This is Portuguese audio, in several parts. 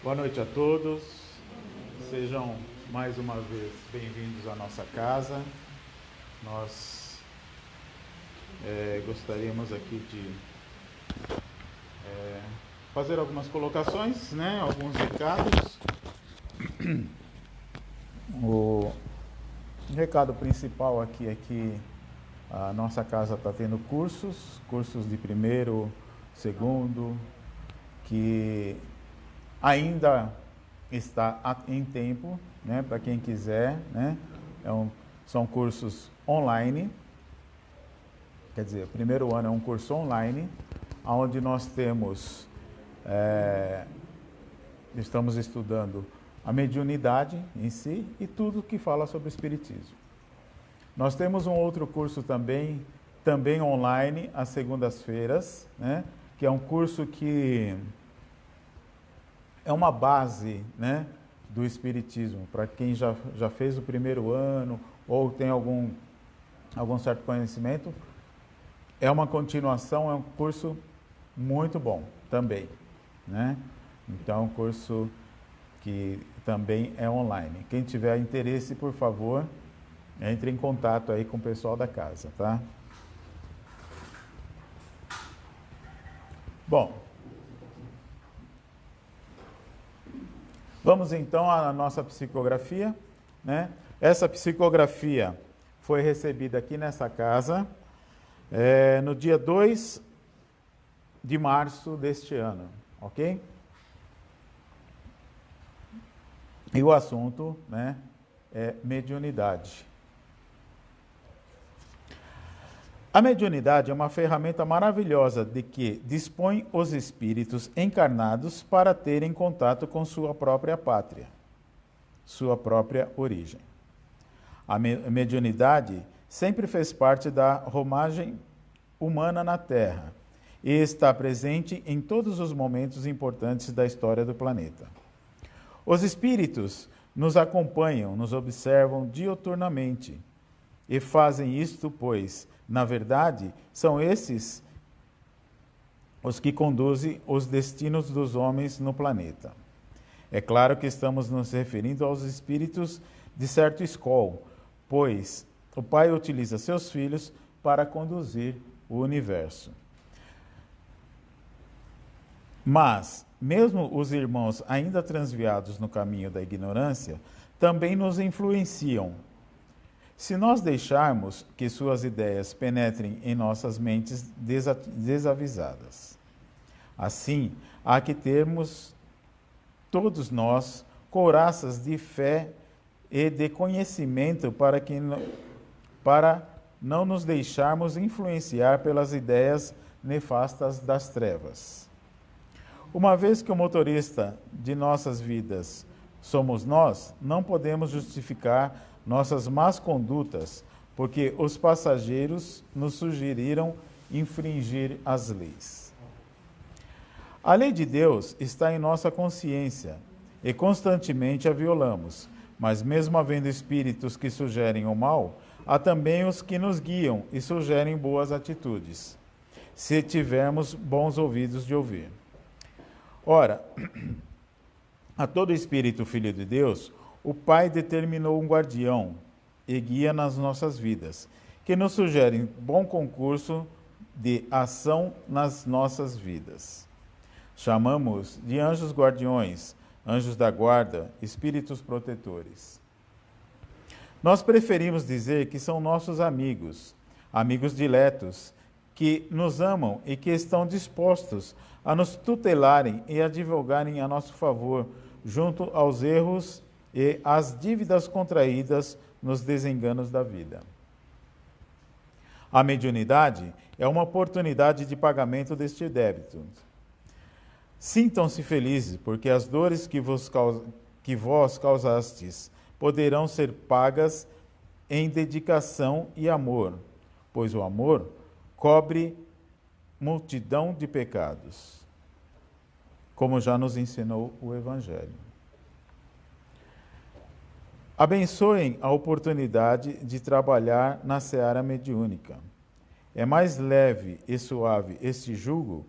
Boa noite a todos, sejam mais uma vez bem-vindos à nossa casa. Nós gostaríamos aqui de fazer algumas colocações, né? Alguns recados. O recado principal aqui é que a nossa casa está tendo cursos de primeiro, segundo, que ainda está em tempo, né, para quem quiser, né? São cursos online, quer dizer, o primeiro ano é um curso online, onde nós temos, estamos estudando a mediunidade em si e tudo que fala sobre o espiritismo. Nós temos um outro curso também online, às segundas-feiras, né, que é um curso que é uma base, né, do espiritismo, para quem já fez o primeiro ano ou tem algum certo conhecimento. É uma continuação, é um curso muito bom também, né? Então, é um curso que também é online. Quem tiver interesse, por favor, entre em contato aí com o pessoal da casa, tá? Bom, vamos então à nossa psicografia, né? Essa psicografia foi recebida aqui nessa casa no dia 2 de março deste ano, ok? E o assunto, né, é mediunidade. A mediunidade é uma ferramenta maravilhosa de que dispõe os espíritos encarnados para terem contato com sua própria pátria, sua própria origem. A mediunidade sempre fez parte da romagem humana na Terra e está presente em todos os momentos importantes da história do planeta. Os espíritos nos acompanham, nos observam diuturnamente e fazem isto, pois, na verdade, são esses os que conduzem os destinos dos homens no planeta. É claro que estamos nos referindo aos espíritos de certo escol, pois o Pai utiliza seus filhos para conduzir o universo. Mas, mesmo os irmãos ainda transviados no caminho da ignorância, também nos influenciam. Se nós deixarmos que suas ideias penetrem em nossas mentes desavisadas. Assim, há que termos, todos nós, couraças de fé e de conhecimento para não nos deixarmos influenciar pelas ideias nefastas das trevas. Uma vez que o motorista de nossas vidas somos nós, não podemos justificar nossas más condutas, porque os passageiros nos sugeriram infringir as leis. A lei de Deus está em nossa consciência e constantemente a violamos, mas mesmo havendo espíritos que sugerem o mal, há também os que nos guiam e sugerem boas atitudes, se tivermos bons ouvidos de ouvir. Ora, a todo espírito filho de Deus, o Pai determinou um guardião e guia nas nossas vidas, que nos sugere bom concurso de ação nas nossas vidas. Chamamos de anjos guardiões, anjos da guarda, espíritos protetores. Nós preferimos dizer que são nossos amigos, amigos diletos, que nos amam e que estão dispostos a nos tutelarem e advogarem a nosso favor, junto aos erros e às dívidas contraídas nos desenganos da vida. A mediunidade é uma oportunidade de pagamento deste débito. Sintam-se felizes, porque as dores que vós causastes poderão ser pagas em dedicação e amor, pois o amor cobre multidão de pecados, como já nos ensinou o Evangelho. Abençoem a oportunidade de trabalhar na seara mediúnica. É mais leve e suave este jugo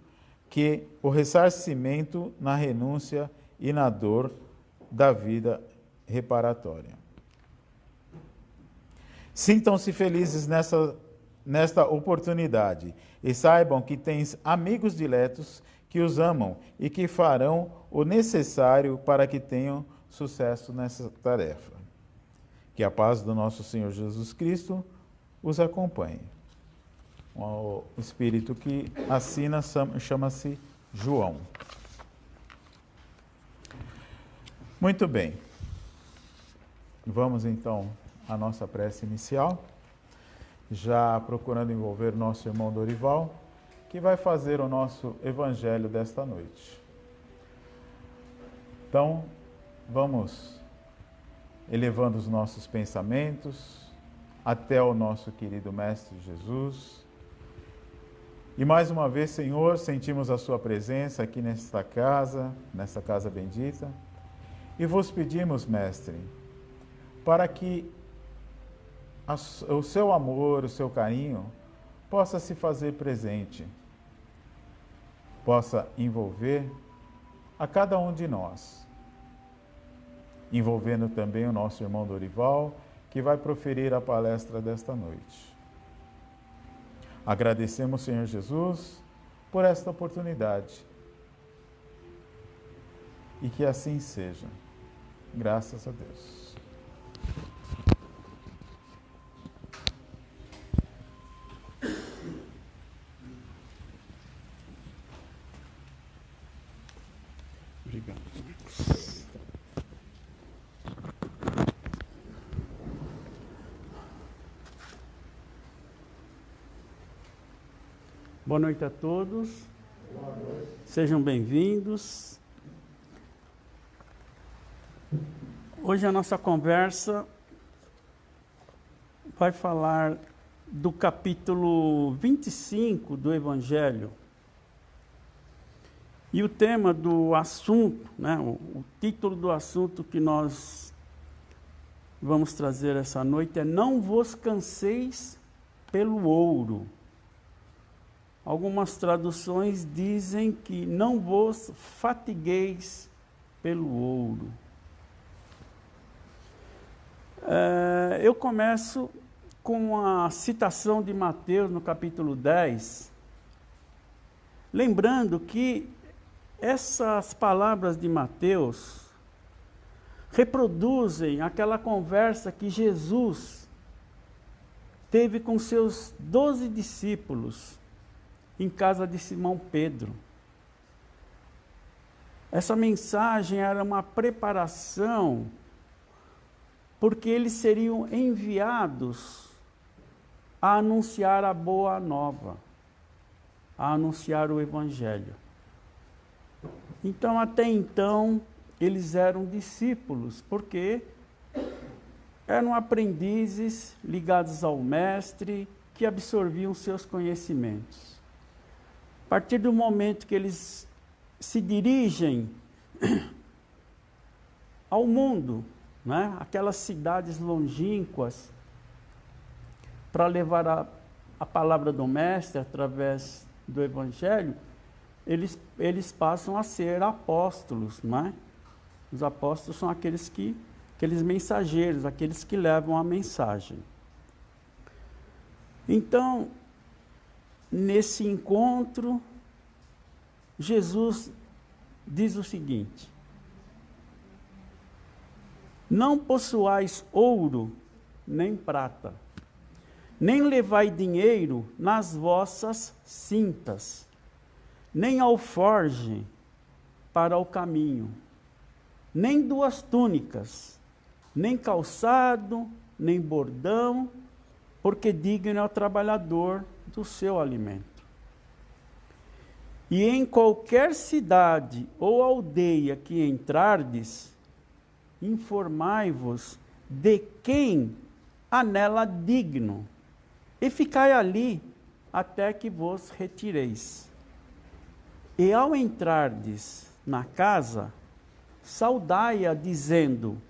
que o ressarcimento na renúncia e na dor da vida reparatória. Sintam-se felizes nesta oportunidade e saibam que tens amigos diletos que os amam e que farão o necessário para que tenham sucesso nessa tarefa. Que a paz do nosso Senhor Jesus Cristo os acompanhe. O espírito que assina chama-se João. Muito bem. Vamos então à nossa prece inicial, já procurando envolver nosso irmão Dorival, que vai fazer o nosso evangelho desta noite. Então, vamos elevando os nossos pensamentos até o nosso querido Mestre Jesus. E mais uma vez, Senhor, sentimos a sua presença aqui nesta casa bendita, e vos pedimos, Mestre, para que o seu amor, o seu carinho, possa se fazer presente, possa envolver a cada um de nós, envolvendo também o nosso irmão Dorival, que vai proferir a palestra desta noite. Agradecemos, Senhor Jesus, por esta oportunidade. E que assim seja. Graças a Deus. Obrigado. Boa noite a todos. Boa noite. Sejam bem-vindos. Hoje a nossa conversa vai falar do capítulo 25 do Evangelho. E o tema do assunto, o título do assunto que nós vamos trazer essa noite é Não vos canseis pelo ouro. Algumas traduções dizem que não vos fatigueis pelo ouro. Eu começo com a citação de Mateus no capítulo 10, lembrando que essas palavras de Mateus reproduzem aquela conversa que Jesus teve com seus 12 discípulos em casa de Simão Pedro. Essa mensagem era uma preparação, porque eles seriam enviados a anunciar a boa nova, a anunciar o Evangelho. Então, até então, eles eram discípulos, porque eram aprendizes ligados ao Mestre, que absorviam seus conhecimentos. A partir do momento que eles se dirigem ao mundo, aquelas cidades longínquas, para levar a palavra do Mestre através do Evangelho, eles passam a ser apóstolos, Os apóstolos são aqueles mensageiros, aqueles que levam a mensagem. Então, nesse encontro, Jesus diz o seguinte: não possuais ouro nem prata, nem levai dinheiro nas vossas cintas, nem alforge para o caminho, nem 2 túnicas, nem calçado, nem bordão, porque digno é o trabalhador do seu alimento. E em qualquer cidade ou aldeia que entrardes, informai-vos de quem há nela digno, e ficai ali até que vos retireis. E ao entrardes na casa, saudai-a dizendo: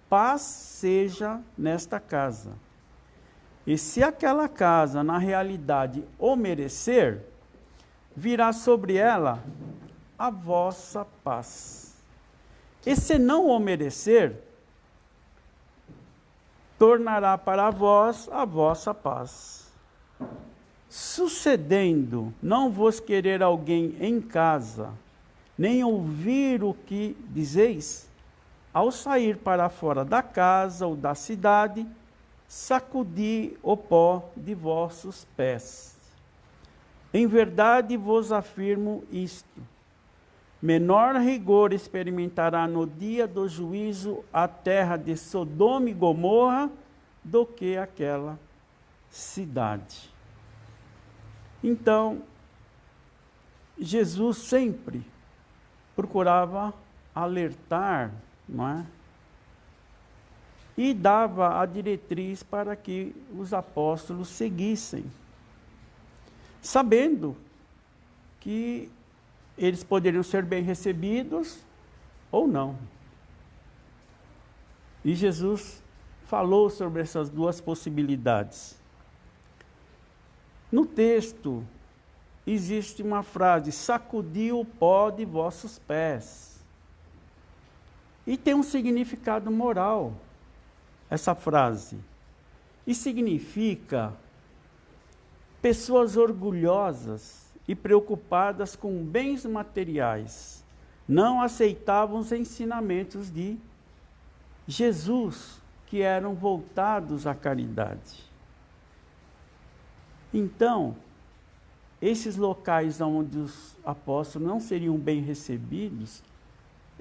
paz seja nesta casa. E se aquela casa na realidade o merecer, virá sobre ela a vossa paz. E se não o merecer, tornará para vós a vossa paz. Sucedendo não vos querer alguém em casa, nem ouvir o que dizeis, ao sair para fora da casa ou da cidade, sacudi o pó de vossos pés. Em verdade vos afirmo isto: menor rigor experimentará no dia do juízo a terra de Sodoma e Gomorra do que aquela cidade. Então, Jesus sempre procurava alertar, não é? E dava a diretriz para que os apóstolos seguissem, sabendo que eles poderiam ser bem recebidos ou não. E Jesus falou sobre essas duas possibilidades. No texto, existe uma frase: sacudi o pó de vossos pés. E tem um significado moral, essa frase. E significa pessoas orgulhosas e preocupadas com bens materiais não aceitavam os ensinamentos de Jesus, que eram voltados à caridade. Então, esses locais onde os apóstolos não seriam bem recebidos,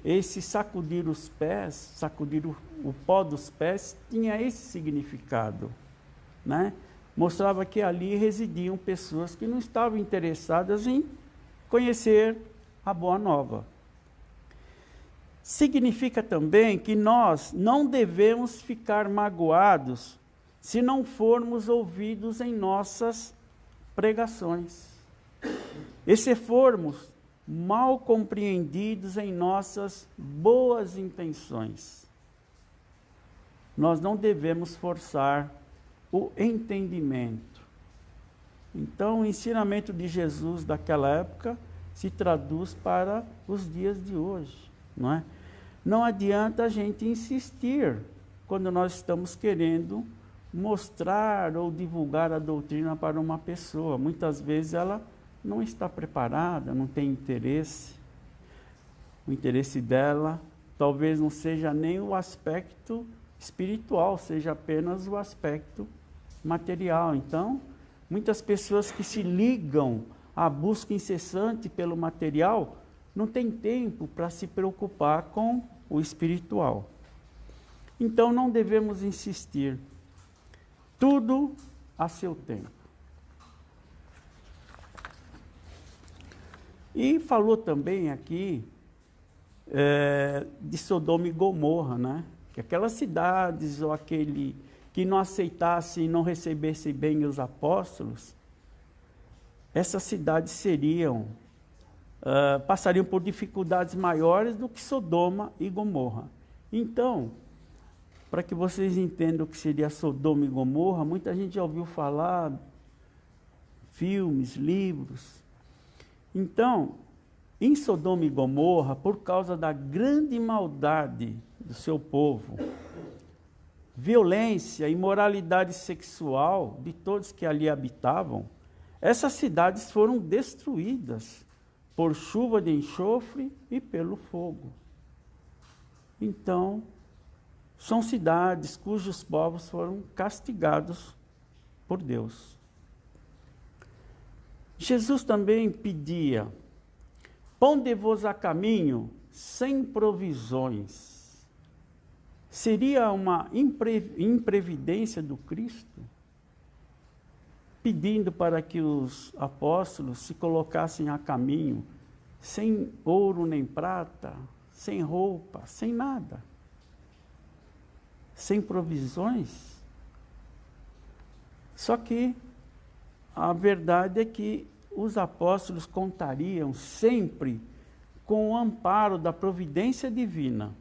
esse sacudir os pés, sacudir o pó dos pés, tinha esse significado, né? Mostrava que ali residiam pessoas que não estavam interessadas em conhecer a Boa Nova. Significa também que nós não devemos ficar magoados se não formos ouvidos em nossas pregações. E se formos mal compreendidos em nossas boas intenções. Nós não devemos forçar o entendimento. Então, o ensinamento de Jesus daquela época se traduz para os dias de hoje, não é? Não adianta a gente insistir quando nós estamos querendo mostrar ou divulgar a doutrina para uma pessoa. Muitas vezes ela não está preparada, não tem interesse. O interesse dela talvez não seja nem o aspecto espiritual, seja apenas o aspecto material. Então, muitas pessoas que se ligam à busca incessante pelo material não têm tempo para se preocupar com o espiritual. Então, não devemos insistir. Tudo a seu tempo. E falou também aqui de Sodoma e Gomorra, né? Que aquelas cidades ou aquele que não aceitasse e não recebesse bem os apóstolos, essas cidades passariam por dificuldades maiores do que Sodoma e Gomorra. Então, para que vocês entendam o que seria Sodoma e Gomorra, muita gente já ouviu falar, filmes, livros. Então, em Sodoma e Gomorra, por causa da grande maldade do seu povo, violência e imoralidade sexual de todos que ali habitavam, essas cidades foram destruídas por chuva de enxofre e pelo fogo. Então, são cidades cujos povos foram castigados por Deus. Jesus também pedia: ponde-vos a caminho sem provisões. Seria uma imprevidência do Cristo, pedindo para que os apóstolos se colocassem a caminho, sem ouro nem prata, sem roupa, sem nada, sem provisões? Só que a verdade é que os apóstolos contariam sempre com o amparo da providência divina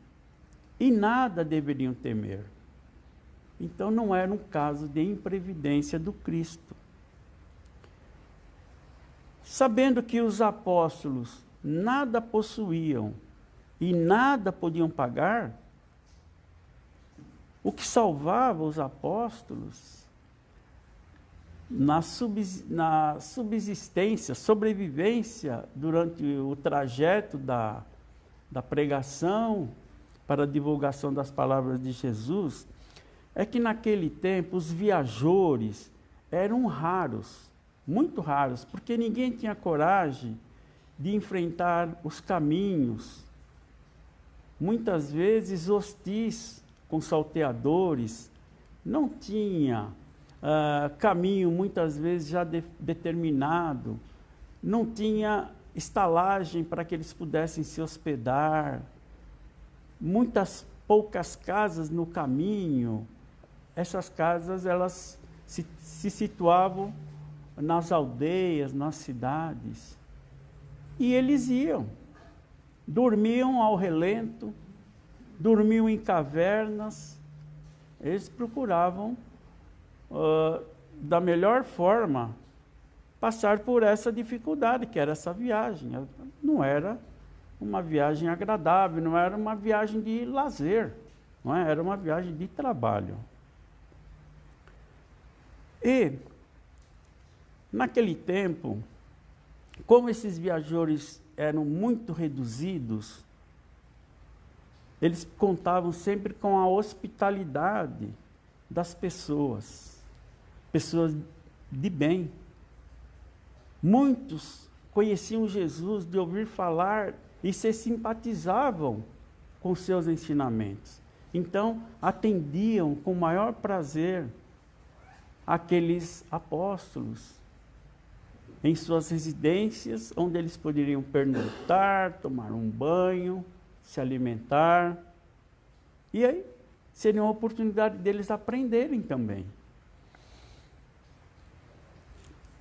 e nada deveriam temer. Então não era um caso de imprevidência do Cristo. Sabendo que os apóstolos nada possuíam e nada podiam pagar, o que salvava os apóstolos na subsistência, sobrevivência durante o trajeto da pregação para a divulgação das palavras de Jesus, é que naquele tempo os viajores eram raros, muito raros, porque ninguém tinha coragem de enfrentar os caminhos, muitas vezes hostis, com salteadores, não tinha caminho muitas vezes já determinado, não tinha estalagem para que eles pudessem se hospedar, poucas casas no caminho. Essas casas elas se situavam nas aldeias, nas cidades, e eles iam, dormiam ao relento, dormiam em cavernas, eles procuravam, da melhor forma, passar por essa dificuldade, que era essa viagem. Não era uma viagem agradável, não era uma viagem de lazer, não é? Era uma viagem de trabalho. E, naquele tempo, como esses viajores eram muito reduzidos, eles contavam sempre com a hospitalidade das pessoas de bem. Muitos conheciam Jesus de ouvir falar e se simpatizavam com seus ensinamentos. Então, atendiam com maior prazer aqueles apóstolos em suas residências, onde eles poderiam pernoitar, tomar um banho, se alimentar, e aí seria uma oportunidade deles aprenderem também.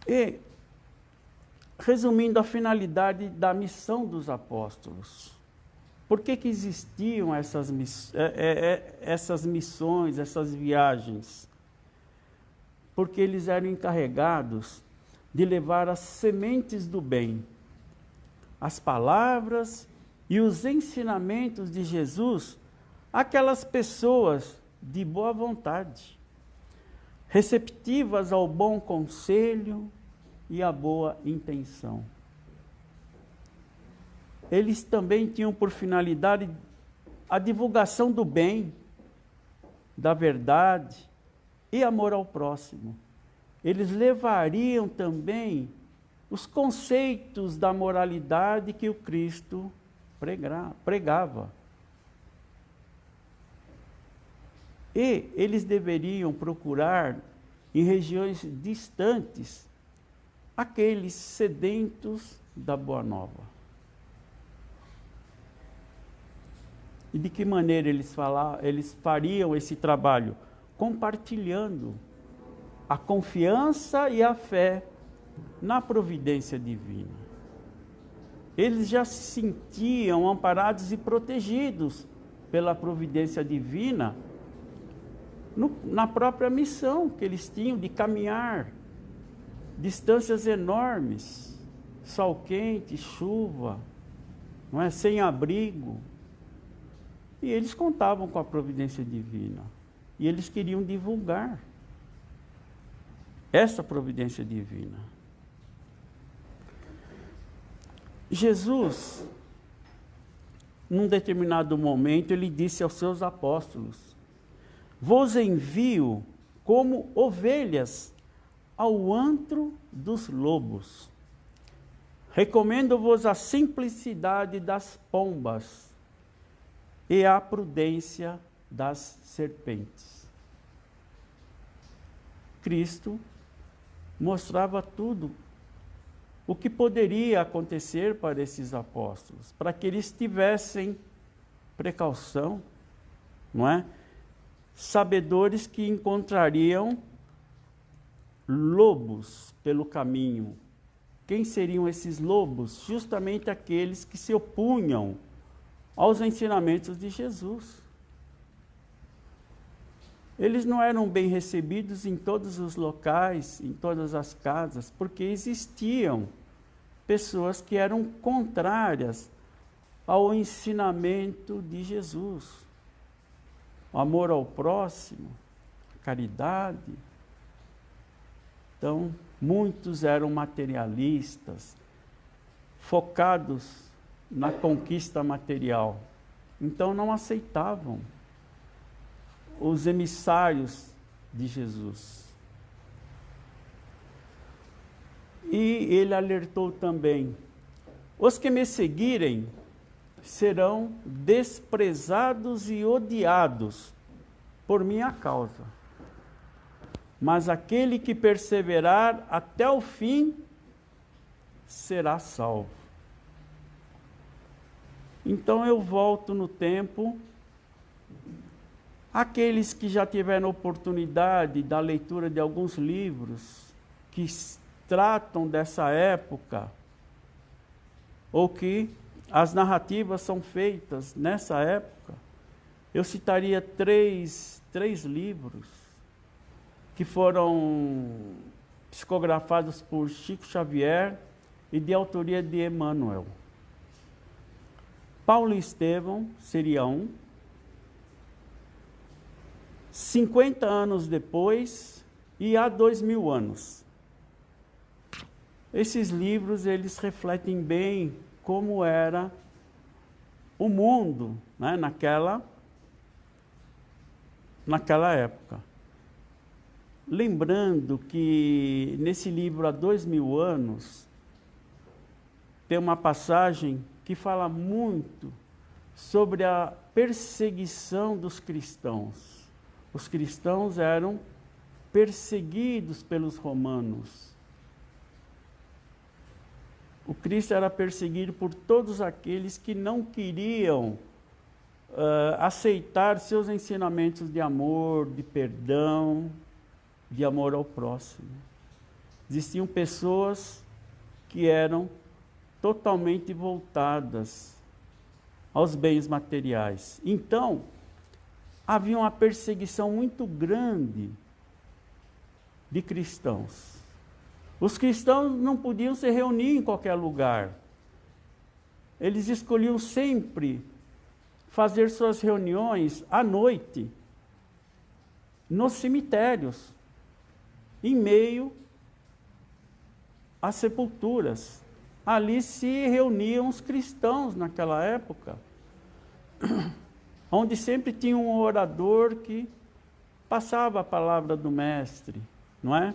E, resumindo a finalidade da missão dos apóstolos, por que existiam essas missões, essas viagens? Porque eles eram encarregados de levar as sementes do bem, as palavras e os ensinamentos de Jesus àquelas pessoas de boa vontade, receptivas ao bom conselho e à boa intenção. Eles também tinham por finalidade a divulgação do bem, da verdade e amor ao próximo. Eles levariam também os conceitos da moralidade que o Cristo pregava. E eles deveriam procurar em regiões distantes aqueles sedentos da Boa Nova. E de que maneira eles fariam esse trabalho? Compartilhando a confiança e a fé na providência divina. Eles já se sentiam amparados e protegidos pela providência divina na própria missão que eles tinham de caminhar distâncias enormes, sol quente, chuva, não é? Sem abrigo. E eles contavam com a providência divina. E eles queriam divulgar essa providência divina. Jesus, num determinado momento, ele disse aos seus apóstolos: vos envio como ovelhas ao antro dos lobos. Recomendo-vos a simplicidade das pombas e a prudência das serpentes. Cristo mostrava tudo o que poderia acontecer para esses apóstolos, para que eles tivessem precaução, não é? Sabedores que encontrariam lobos pelo caminho. Quem seriam esses lobos? Justamente aqueles que se opunham aos ensinamentos de Jesus. Eles não eram bem recebidos em todos os locais, em todas as casas, porque existiam pessoas que eram contrárias ao ensinamento de Jesus. O amor ao próximo, a caridade. Então, muitos eram materialistas, focados na conquista material. Então, não aceitavam os emissários de Jesus. E ele alertou também: os que me seguirem serão desprezados e odiados por minha causa, mas aquele que perseverar até o fim será salvo. Então eu volto no tempo. Aqueles que já tiveram oportunidade da leitura de alguns livros que tratam dessa época, ou que as narrativas são feitas nessa época, eu citaria três livros que foram psicografados por Chico Xavier e de autoria de Emmanuel. Paulo e Estevão seria um. 50 anos depois e há 2000 anos. Esses livros, eles refletem bem como era o mundo, né, naquela época. Lembrando que nesse livro, há 2000 anos, tem uma passagem que fala muito sobre a perseguição dos cristãos. Os cristãos eram perseguidos pelos romanos. O Cristo era perseguido por todos aqueles que não queriam aceitar seus ensinamentos de amor, de perdão, de amor ao próximo. Existiam pessoas que eram totalmente voltadas aos bens materiais. Então, havia uma perseguição muito grande de cristãos. Os cristãos não podiam se reunir em qualquer lugar. Eles escolhiam sempre fazer suas reuniões à noite, nos cemitérios, em meio às sepulturas. Ali se reuniam os cristãos naquela época, onde sempre tinha um orador que passava a palavra do mestre, não é?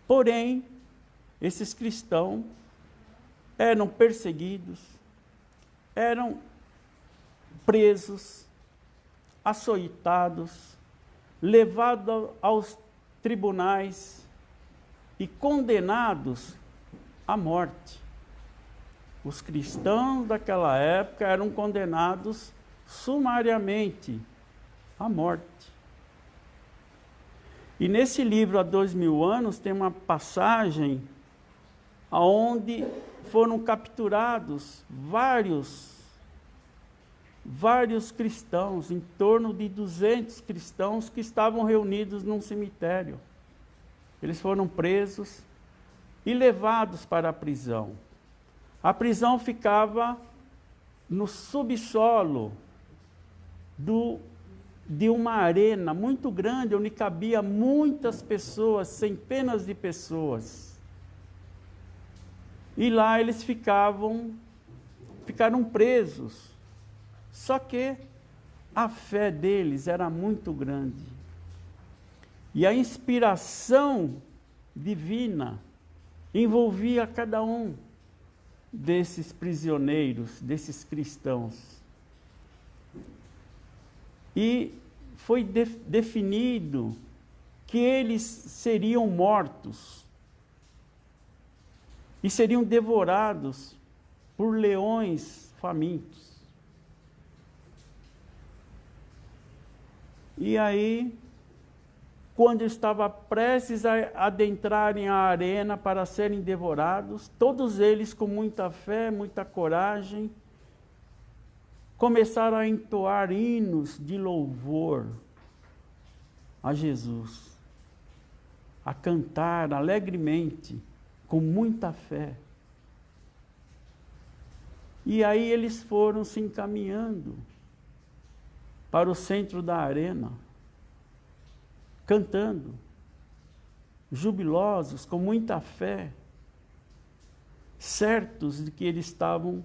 Porém, esses cristãos eram perseguidos, eram presos, açoitados, levados aos tribunais e condenados à morte. Os cristãos daquela época eram condenados sumariamente à morte. E nesse livro, há 2000 anos, tem uma passagem onde foram capturados vários cristãos, em torno de 200 cristãos que estavam reunidos num cemitério. Eles foram presos e levados para a prisão. A prisão ficava no subsolo de uma arena muito grande, onde cabia muitas pessoas, centenas de pessoas. E lá eles ficaram presos. Só que a fé deles era muito grande. E a inspiração divina envolvia cada um desses prisioneiros, desses cristãos. E foi definido que eles seriam mortos e seriam devorados por leões famintos. E aí, quando estava prestes a adentrarem a arena para serem devorados, todos eles com muita fé, muita coragem, começaram a entoar hinos de louvor a Jesus, a cantar alegremente, com muita fé. E aí eles foram se encaminhando para o centro da arena, cantando, jubilosos, com muita fé, certos de que eles estavam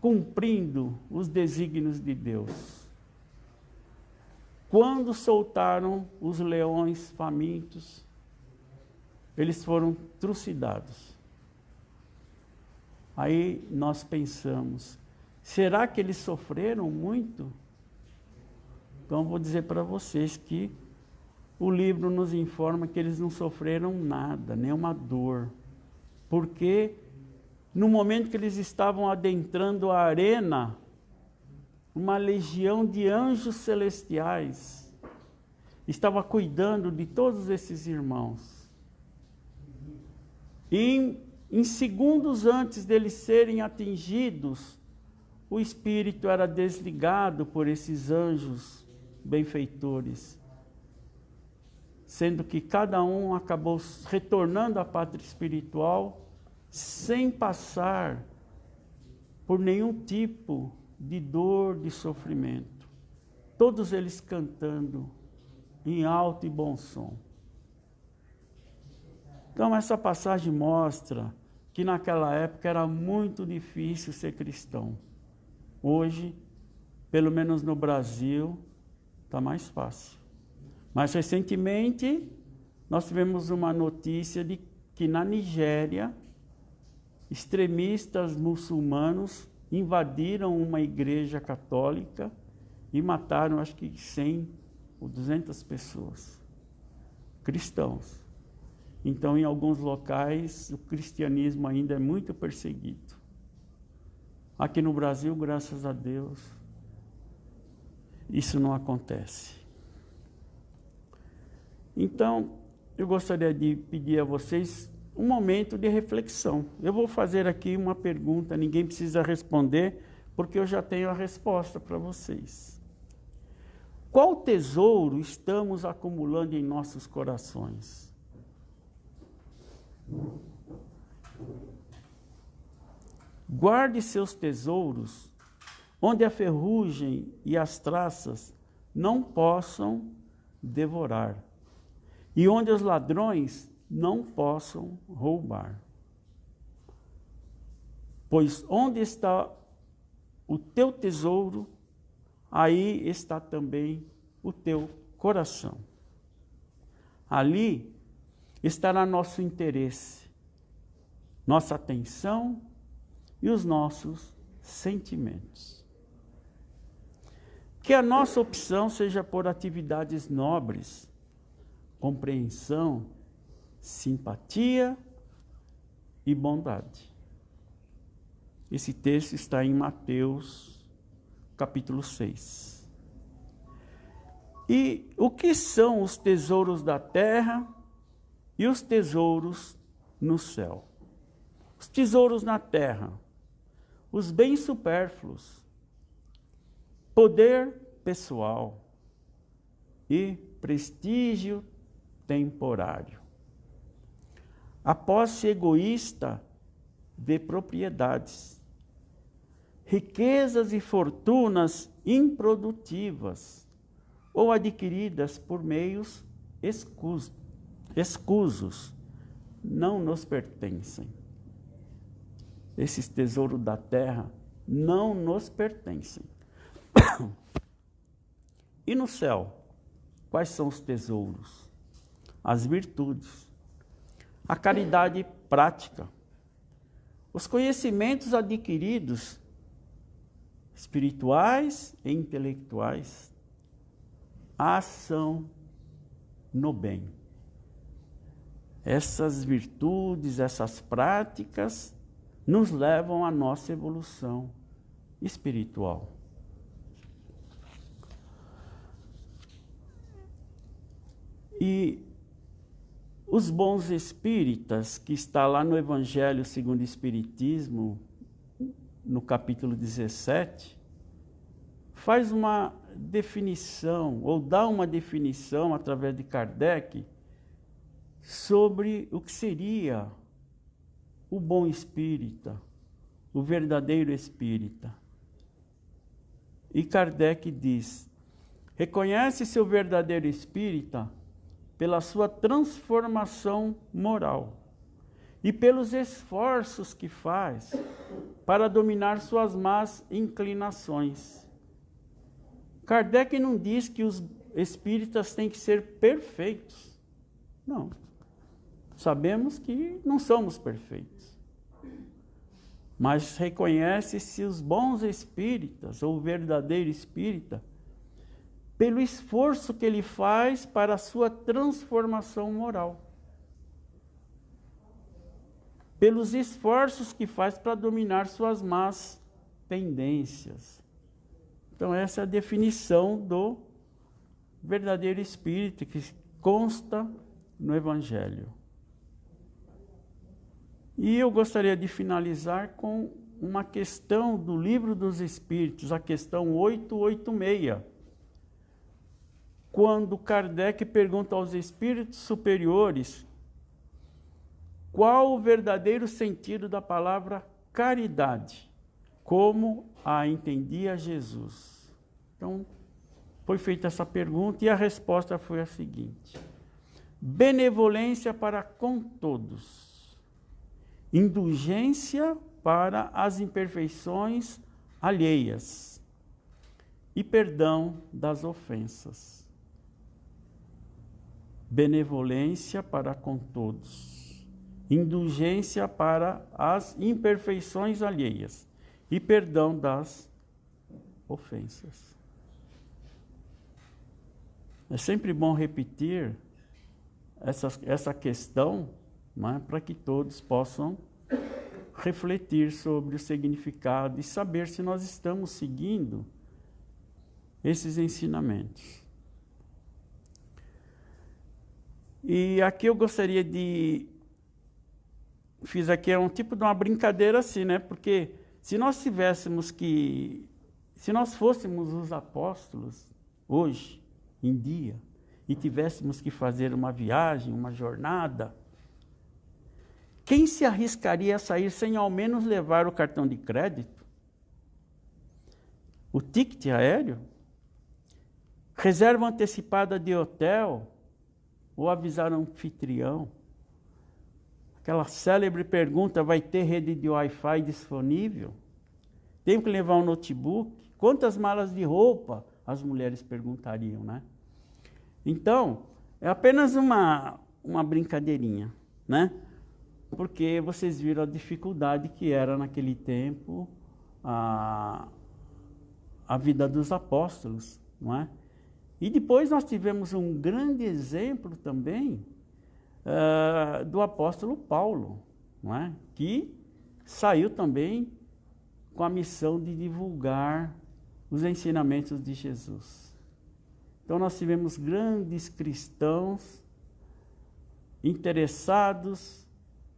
cumprindo os desígnios de Deus. Quando soltaram os leões famintos, eles foram trucidados. Aí nós pensamos, será que eles sofreram muito? Então vou dizer para vocês que o livro nos informa que eles não sofreram nada, nenhuma dor. Porque no momento que eles estavam adentrando a arena, uma legião de anjos celestiais estava cuidando de todos esses irmãos. E em segundos antes deles serem atingidos, o espírito era desligado por esses anjos benfeitores, sendo que cada um acabou retornando à pátria espiritual sem passar por nenhum tipo de dor, de sofrimento. Todos eles cantando em alto e bom som. Então essa passagem mostra que naquela época era muito difícil ser cristão. Hoje, pelo menos no Brasil, está mais fácil. Mas recentemente, nós tivemos uma notícia de que na Nigéria, extremistas muçulmanos invadiram uma igreja católica e mataram, acho que 100 ou 200 pessoas, cristãos. Então, em alguns locais, o cristianismo ainda é muito perseguido. Aqui no Brasil, graças a Deus, isso não acontece. Então, eu gostaria de pedir a vocês um momento de reflexão. Eu vou fazer aqui uma pergunta, ninguém precisa responder, porque eu já tenho a resposta para vocês. Qual tesouro estamos acumulando em nossos corações? Guarde seus tesouros onde a ferrugem e as traças não possam devorar, e onde os ladrões não possam roubar. Pois onde está o teu tesouro, aí está também o teu coração. Ali estará nosso interesse, nossa atenção e os nossos sentimentos. Que a nossa opção seja por atividades nobres, compreensão, simpatia e bondade. Esse texto está em Mateus, capítulo 6. E o que são os tesouros da terra e os tesouros no céu? Os tesouros na terra, os bens supérfluos, poder pessoal e prestígio temporário. A posse egoísta de propriedades, riquezas e fortunas improdutivas ou adquiridas por meios escusos, não nos pertencem. Esses tesouros da terra não nos pertencem. E no céu, quais são os tesouros? As virtudes, a caridade prática, os conhecimentos adquiridos, espirituais e intelectuais, a ação no bem. Essas virtudes, essas práticas, nos levam à nossa evolução espiritual. E os bons espíritas, que está lá no Evangelho segundo o Espiritismo, no capítulo 17, faz uma definição, ou dá uma definição, através de Kardec, sobre o que seria o bom espírita, o verdadeiro espírita? E Kardec diz: reconhece-se o verdadeiro espírita pela sua transformação moral e pelos esforços que faz para dominar suas más inclinações. Kardec não diz que os espíritas têm que ser perfeitos. Não. Sabemos que não somos perfeitos. Mas reconhece-se os bons espíritas, ou o verdadeiro espírita, pelo esforço que ele faz para a sua transformação moral. Pelos esforços que faz para dominar suas más tendências. Então essa é a definição do verdadeiro espírito que consta no Evangelho. E eu gostaria de finalizar com uma questão do Livro dos Espíritos, a questão 886. Quando Kardec pergunta aos espíritos superiores qual o verdadeiro sentido da palavra caridade, como a entendia Jesus. Então, foi feita essa pergunta e a resposta foi a seguinte: benevolência para com todos, indulgência para as imperfeições alheias e perdão das ofensas. Benevolência para com todos, indulgência para as imperfeições alheias e perdão das ofensas. É sempre bom repetir essa questão, né, para que todos possam refletir sobre o significado e saber se nós estamos seguindo esses ensinamentos. E aqui eu gostaria de... Fiz aqui um tipo de uma brincadeira assim, né? Porque se nós fôssemos os apóstolos hoje em dia e tivéssemos que fazer uma viagem, uma jornada, quem se arriscaria a sair sem ao menos levar o cartão de crédito? O ticket aéreo? Reserva antecipada de hotel? Ou avisar o anfitrião? Aquela célebre pergunta: vai ter rede de Wi-Fi disponível? Tenho que levar um notebook? Quantas malas de roupa? As mulheres perguntariam, né? Então, é apenas uma brincadeirinha, né? Porque vocês viram a dificuldade que era naquele tempo a vida dos apóstolos, não é? E depois nós tivemos um grande exemplo também do apóstolo Paulo, não é? Que saiu também com a missão de divulgar os ensinamentos de Jesus. Então nós tivemos grandes cristãos interessados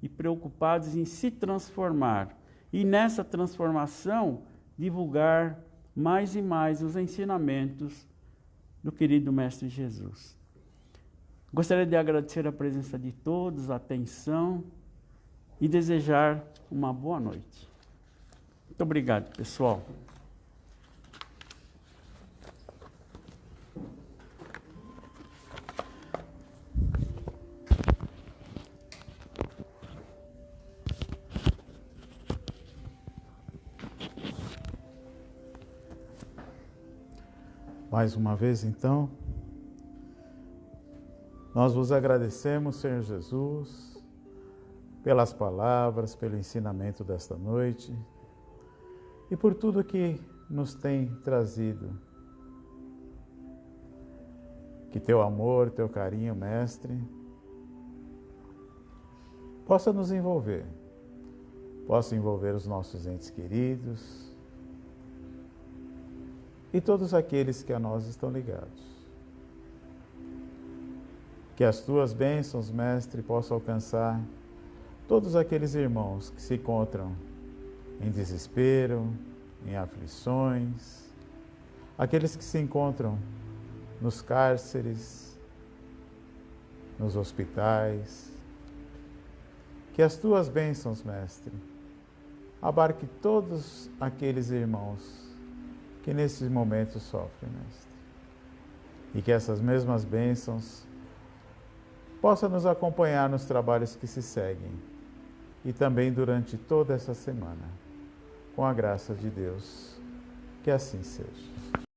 e preocupados em se transformar. E nessa transformação, divulgar mais e mais os ensinamentos do querido Mestre Jesus. Gostaria de agradecer a presença de todos, a atenção e desejar uma boa noite. Muito obrigado, pessoal. Mais uma vez, então, nós vos agradecemos, Senhor Jesus, pelas palavras, pelo ensinamento desta noite e por tudo que nos tem trazido. Que teu amor, teu carinho, Mestre, possa nos envolver, possa envolver os nossos entes queridos e todos aqueles que a nós estão ligados. Que as tuas bênçãos, Mestre, possam alcançar todos aqueles irmãos que se encontram em desespero, em aflições, aqueles que se encontram nos cárceres, nos hospitais. Que as tuas bênçãos, Mestre, abarque todos aqueles irmãos que nesses momentos sofrem, Mestre. E que essas mesmas bênçãos possam nos acompanhar nos trabalhos que se seguem e também durante toda essa semana. Com a graça de Deus, que assim seja.